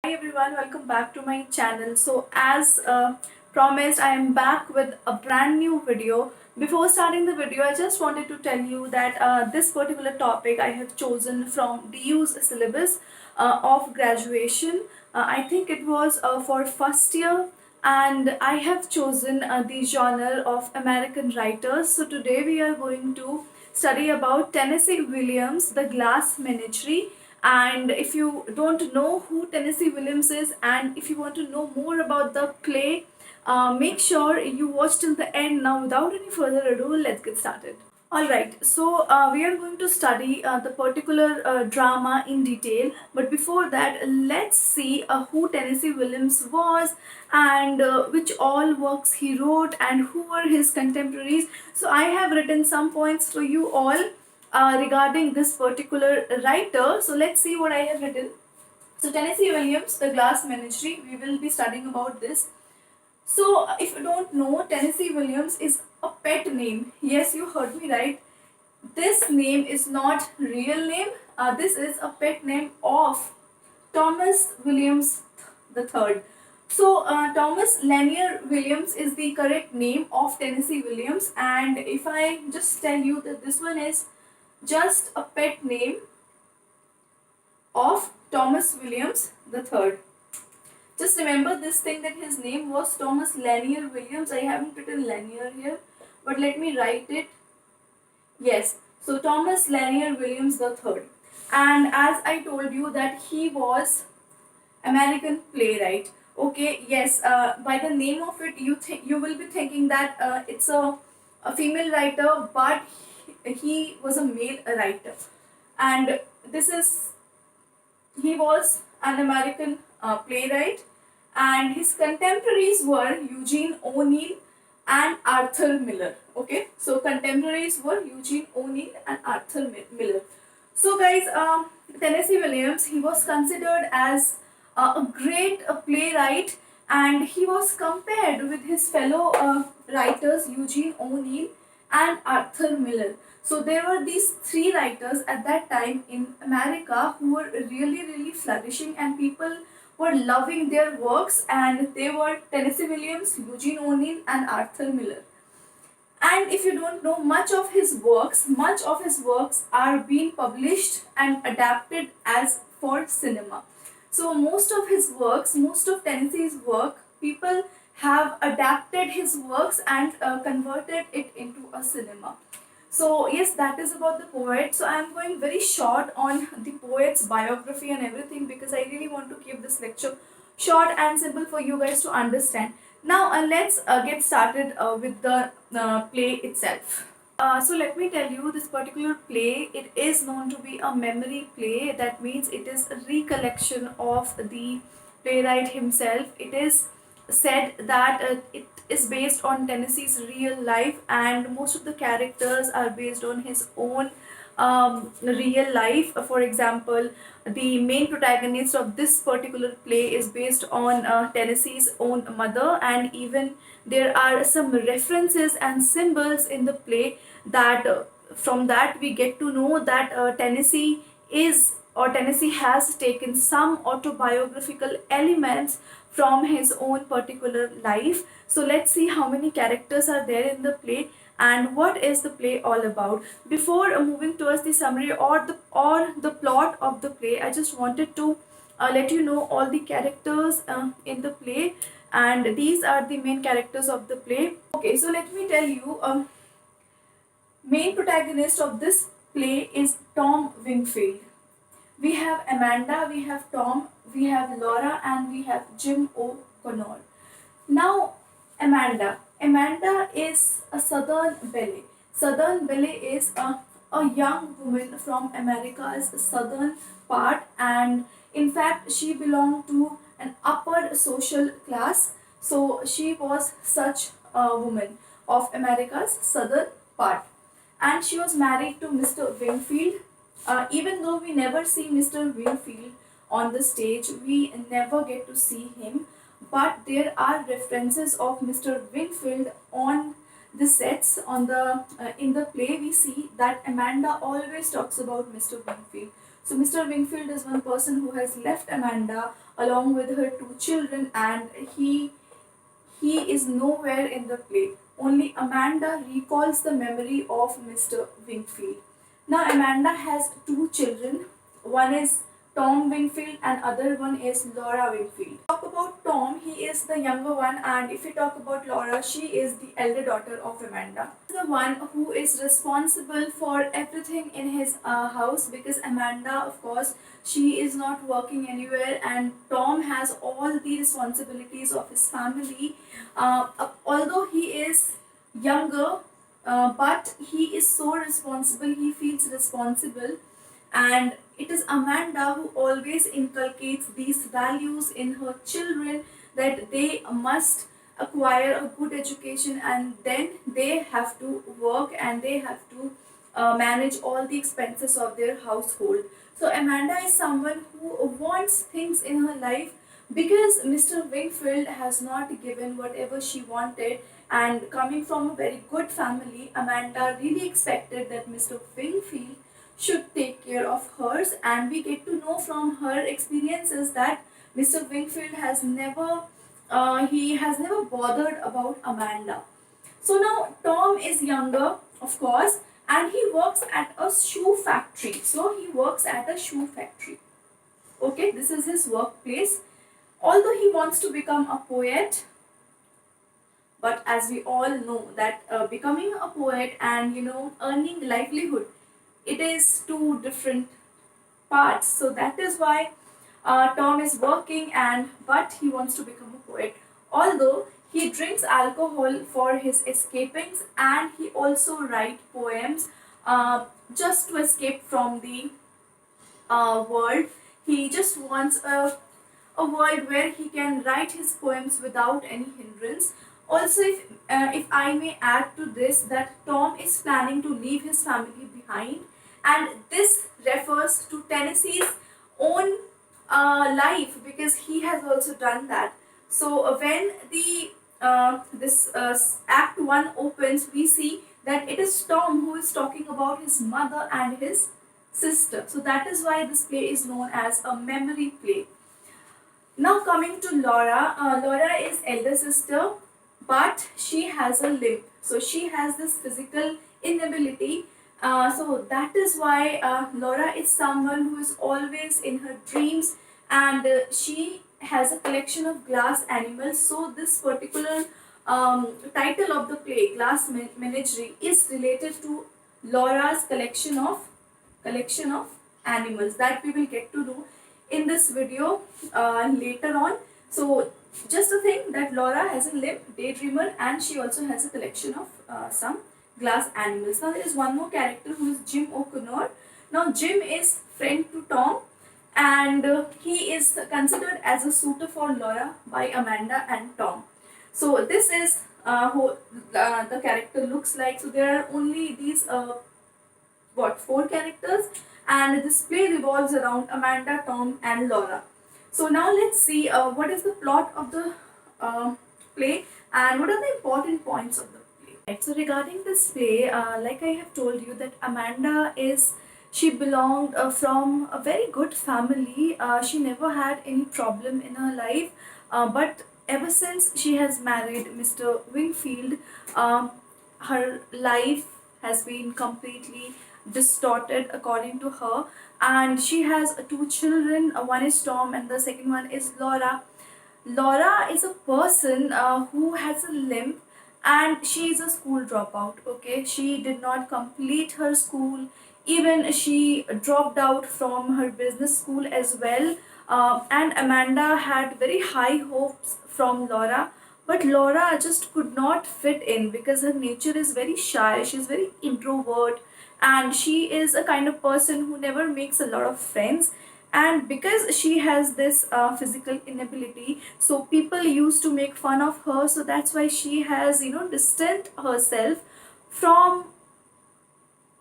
Hi everyone, welcome back to my channel. So as promised, I am back with a brand new video. Before starting the video, I just wanted to tell you that this particular topic I have chosen from DU's syllabus of graduation. I think it was for first year, and I have chosen the genre of American writers. So today we are going to study about Tennessee Williams, The Glass Menagerie. And if you don't know who Tennessee Williams is, and if you want to know more about the play, make sure you watch till the end. Now, without any further ado, let's get started. Alright, so we are going to study the particular drama in detail, but before that, let's see who Tennessee Williams was and which all works he wrote and who were his contemporaries. So, I have written some points for you all regarding this particular writer. So, let's see what I have written. So, Tennessee Williams, The Glass Menagerie, we will be studying about this. So, if you don't know, Tennessee Williams is a pet name. Yes, you heard me right. This name is not real name. This is a pet name of Thomas Williams III. So, Thomas Lanier Williams is the correct name of Tennessee Williams. And if I just tell you that this one is just a pet name of Thomas Williams III. Just remember this thing that his name was Thomas Lanier Williams. I haven't written Lanier here, but let me write it. Yes, so Thomas Lanier Williams III. And as I told you that he was American playwright. Okay, yes, by the name of it, you will be thinking that it's a female writer, but he was a male writer. And this is he was an American playwright, and his contemporaries were Eugene O'Neill and Arthur Miller. Okay, so contemporaries were Eugene O'Neill and Arthur Miller. So, guys, Tennessee Williams, he was considered as a great playwright, and he was compared with his fellow writers Eugene O'Neill and Arthur Miller. So there were these three writers at that time in America who were really flourishing, and people were loving their works, and they were Tennessee Williams, Eugene O'Neill and Arthur Miller. And if you don't know, much of his works are being published and adapted as for cinema. So most of Tennessee's work, people have adapted his works and converted it into a cinema. So yes, that is about the poet. So I am going very short on the poet's biography and everything, because I really want to keep this lecture short and simple for you guys to understand. Now let's get started with the play itself. So let me tell you, this particular play, it is known to be a memory play. That means it is a recollection of the playwright himself. It is said that it is based on Tennessee's real life, and most of the characters are based on his own real life. For example, the main protagonist of this particular play is based on Tennessee's own mother, and even there are some references and symbols in the play that from that we get to know that Tennessee has taken some autobiographical elements from his own particular life. So let's see how many characters are there in the play and what is the play all about. Before moving towards the summary or the plot of the play, I just wanted to let you know all the characters in the play, and these are the main characters of the play. Okay, so let me tell you, main protagonist of this play is Tom Wingfield. We have Amanda, we have Tom, we have Laura, and we have Jim O'Connor. Now, Amanda. Amanda is a Southern Belle. Southern Belle is a young woman from America's southern part, and in fact, she belonged to an upper social class. So, she was such a woman of America's southern part, and she was married to Mr. Wingfield. Even though we never see Mr. Wingfield on the stage, we never get to see him, but there are references of Mr. Wingfield on the sets. On the in the play, we see that Amanda always talks about Mr. Wingfield. So Mr. Wingfield is one person who has left Amanda along with her two children, and he is nowhere in the play. Only Amanda recalls the memory of Mr. Wingfield. Now Amanda has two children. One is Tom Wingfield and other one is Laura Wingfield. Talk about Tom, he is the younger one, and if we talk about Laura, she is the elder daughter of Amanda. The one who is responsible for everything in his house, because Amanda, of course, she is not working anywhere, and Tom has all the responsibilities of his family. Although he is younger, but he is so responsible, he feels responsible, and it is Amanda who always inculcates these values in her children, that they must acquire a good education and then they have to work and they have to manage all the expenses of their household. So Amanda is someone who wants things in her life, because Mr. Wingfield has not given whatever she wanted, and coming from a very good family, Amanda really expected that Mr. Wingfield should take care of hers, and we get to know from her experiences that Mr. Wingfield has never he has never bothered about Amanda. So now Tom is younger, of course, and he works at a shoe factory. So he works at a shoe factory. Okay, this is his workplace. Although he wants to become a poet, but as we all know that becoming a poet and earning livelihood, it is two different parts. So that is why Tom is working, and but he wants to become a poet. Although he drinks alcohol for his escapings, and he also writes poems just to escape from the world. He just wants a world where he can write his poems without any hindrance. Also, if I may add to this, that Tom is planning to leave his family behind, and this refers to Tennessee's own life, because he has also done that. So when the this Act 1 opens, we see that it is Tom who is talking about his mother and his sister. So that is why this play is known as a memory play. Now coming to Laura, Laura is elder sister, but she has a limp. So she has this physical inability. So that is why Laura is someone who is always in her dreams, and she has a collection of glass animals. So this particular title of the play, Glass Menagerie, is related to Laura's collection of animals, that we will get to know in this video later on. So just a thing that Laura has a limp, daydreamer, and she also has a collection of some glass animals. Now there is one more character who is Jim O'Connor. Now Jim is friend to Tom, and he is considered as a suitor for Laura by Amanda and Tom. So this is how the character looks like. So there are only these four characters, and this play revolves around Amanda, Tom, and Laura. So now let's see what is the plot of the play and what are the important points of the play. Right, so regarding this play, like I have told you, that Amanda she belonged from a very good family. She never had any problem in her life, but ever since she has married Mr. Wingfield, her life has been completely distorted according to her, and she has two children. One is Tom and the second one is Laura. Laura is a person who has a limp, and she is a school dropout. Okay, she did not complete her school, even she dropped out from her business school as well. And Amanda had very high hopes from Laura, but Laura just could not fit in because her nature is very shy, she's very introvert, and she is a kind of person who never makes a lot of friends. And because she has this physical inability, so people used to make fun of her, so that's why she has distanced herself from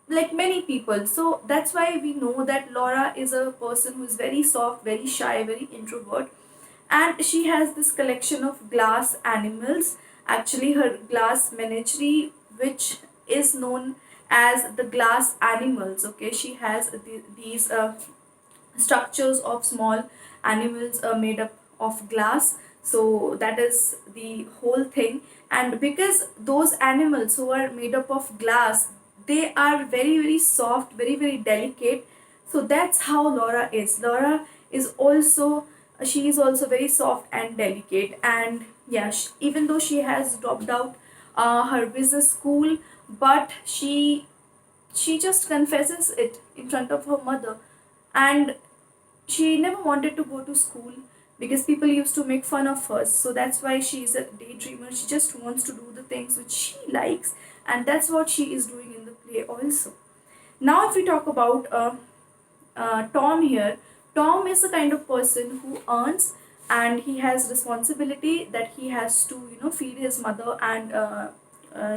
like many people. So that's why we know that Laura is a person who is very soft, very shy, very introvert, and she has this collection of glass animals, actually her glass menagerie, which is known as the glass animals. Okay, she has these structures of small animals are made up of glass. So that is the whole thing. And because those animals who are made up of glass, they are very very soft, very very delicate. So that's how Laura is. Laura is also, she is also very soft and delicate. And yeah, even though she has dropped out her business school, but she just confesses it in front of her mother. And she never wanted to go to school because people used to make fun of her. So that's why she is a daydreamer. She just wants to do the things which she likes, and that's what she is doing in the play also. Now, if we talk about Tom here, Tom is the kind of person who earns, and he has responsibility that he has to, feed his mother and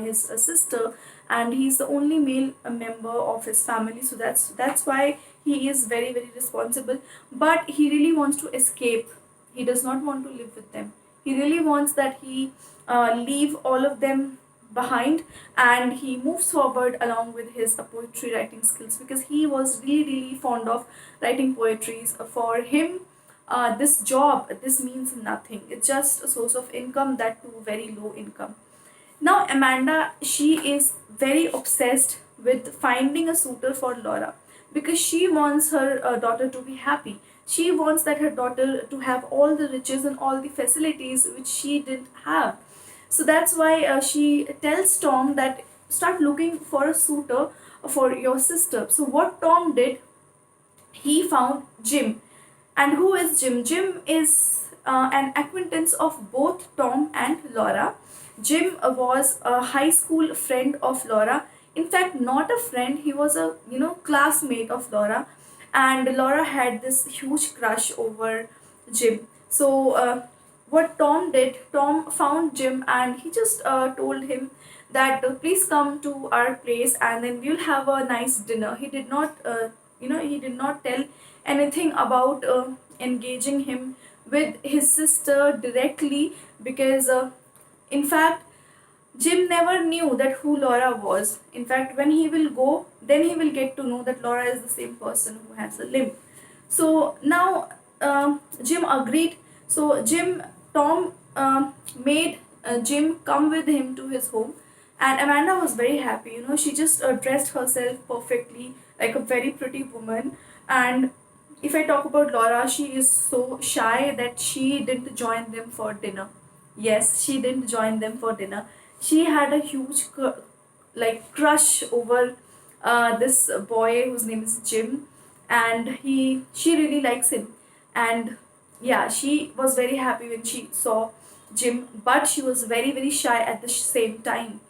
his sister, and he's the only male member of his family. So that's why he is very very responsible. But he really wants to escape. He does not want to live with them. He really wants that he leave all of them behind, and he moves forward along with his poetry writing skills, because he was really really fond of writing poetries. For him, this job, this means nothing. It's just a source of income, that too very low income. Now Amanda, she is very obsessed with finding a suitor for Laura, because she wants her daughter to be happy. She wants that her daughter to have all the riches and all the facilities which she didn't have. So that's why she tells Tom that start looking for a suitor for your sister. So what Tom did, he found Jim. And who is Jim? Jim is an acquaintance of both Tom and Laura. Jim was a high school friend of Laura. In fact, not a friend, he was a classmate of Laura. And Laura had this huge crush over Jim. So what Tom did, Tom found Jim and he just told him that please come to our place and then we'll have a nice dinner. He did not he did not tell anything about engaging him with his sister directly, because in fact Jim never knew that who Laura was. In fact, when he will go, then he will get to know that Laura is the same person who has a limb. So now Jim agreed. So Tom made Jim come with him to his home, and Amanda was very happy. She just dressed herself perfectly like a very pretty woman. And if I talk about Laura, she is so shy that she didn't join them for dinner. Yes, she didn't join them for dinner. She had a huge crush over this boy whose name is Jim, and she really likes him. And yeah, she was very happy when she saw Jim, but she was very very shy at the same time.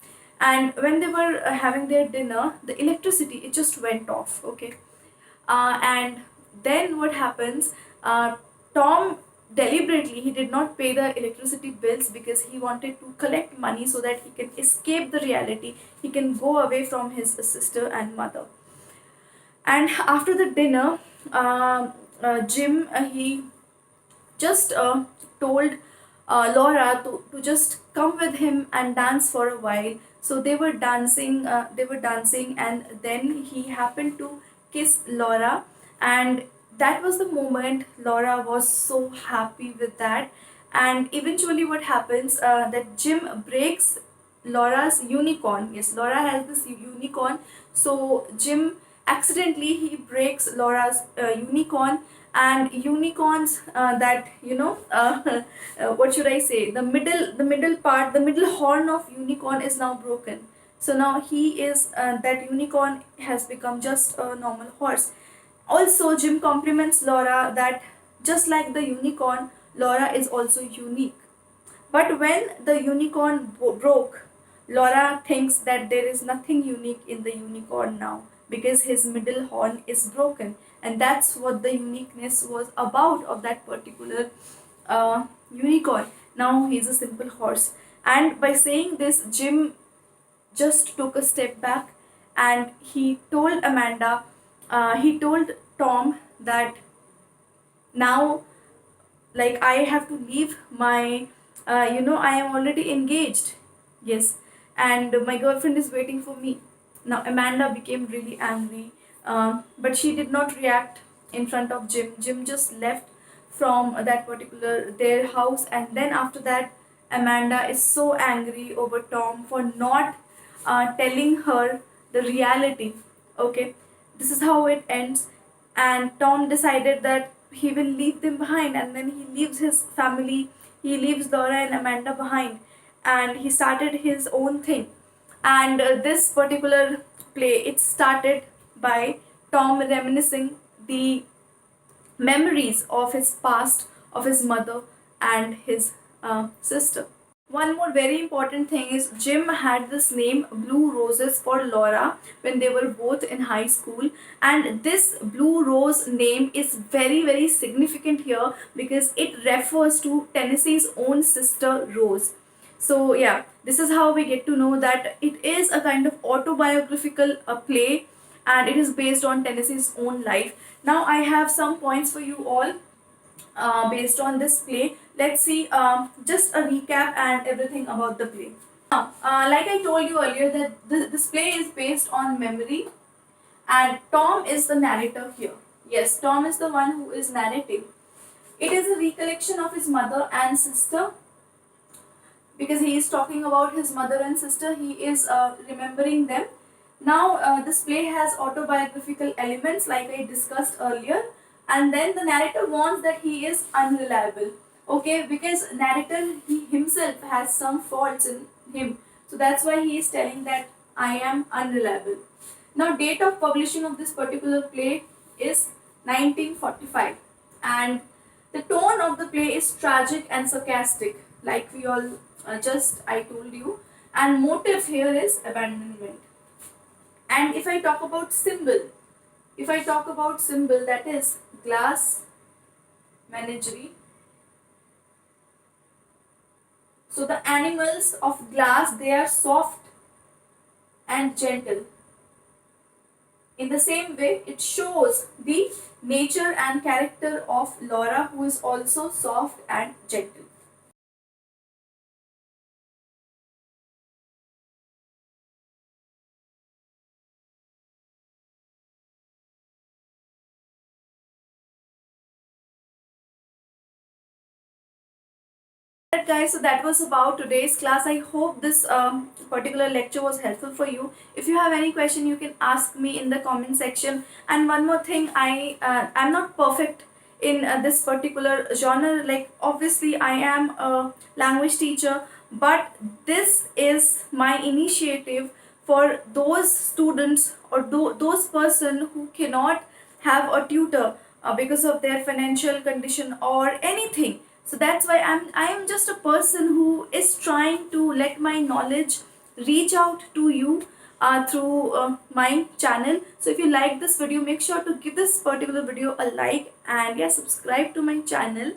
And when they were having their dinner, the electricity, it just went off. Okay. And then what happens, Tom deliberately, he did not pay the electricity bills because he wanted to collect money so that he can escape the reality, he can go away from his sister and mother. And after the dinner, Jim, he just told Laura to just come with him and dance for a while. So they were dancing, and then he happened to kiss Laura. And that was the moment Laura was so happy with that. And eventually what happens, that Jim breaks Laura's unicorn. Yes, Laura has this unicorn. So Jim accidentally he breaks Laura's unicorn. And unicorns, that what should I say, the middle part, the middle horn of unicorn is now broken. So now he is that unicorn has become just a normal horse. Also Jim compliments Laura that just like the unicorn, Laura is also unique. But when the unicorn broke, Laura thinks that there is nothing unique in the unicorn now, because his middle horn is broken. And that's what the uniqueness was about of that particular unicorn. Now he's a simple horse. And by saying this, Jim just took a step back and he told he told Tom that now, like, I have to leave my I am already engaged. Yes, and my girlfriend is waiting for me. Now Amanda became really angry, but she did not react in front of Jim. Jim just left from that particular their house, and then after that Amanda is so angry over Tom for not telling her the reality. Okay, this is how it ends, and Tom decided that he will leave them behind, and then he leaves his family, he leaves Laura and Amanda behind, and he started his own thing. And this particular play, it started by Tom reminiscing the memories of his past, of his mother and his sister. One more very important thing is Jim had this name Blue Roses for Laura when they were both in high school, and this Blue Rose name is very significant here because it refers to Tennessee's own sister Rose. So yeah, this is how we get to know that it is a kind of autobiographical play, and it is based on Tennessee's own life. Now I have some points for you all based on this play. Let's see just a recap and everything about the play. Now, like I told you earlier, that this play is based on memory, and Tom is the narrator here. Yes, Tom is the one who is narrating. It is a recollection of his mother and sister, because he is talking about his mother and sister. He is remembering them. Now, this play has autobiographical elements, like I discussed earlier, and then the narrator warns that he is unreliable. Okay, because narrator he himself has some faults in him, so that's why he is telling that I am unreliable. Now, date of publishing of this particular play is 1945, and the tone of the play is tragic and sarcastic, like we all just I told you, and motive here is abandonment. And if I talk about symbol, that is glass menagerie. So the animals of glass, they are soft and gentle. In the same way, it shows the nature and character of Laura, who is also soft and gentle. Alright guys, so that was about today's class. I hope this particular lecture was helpful for you. If you have any question, you can ask me in the comment section. And one more thing, I'm not perfect in this particular genre. Like obviously I am a language teacher, but this is my initiative for those students or those person who cannot have a tutor because of their financial condition or anything. So that's why I am just a person who is trying to let my knowledge reach out to you through my channel. So if you like this video, make sure to give this particular video a like, and yeah, subscribe to my channel.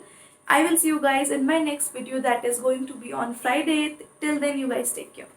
I will see you guys in my next video, that is going to be on Friday. Till then, you guys take care.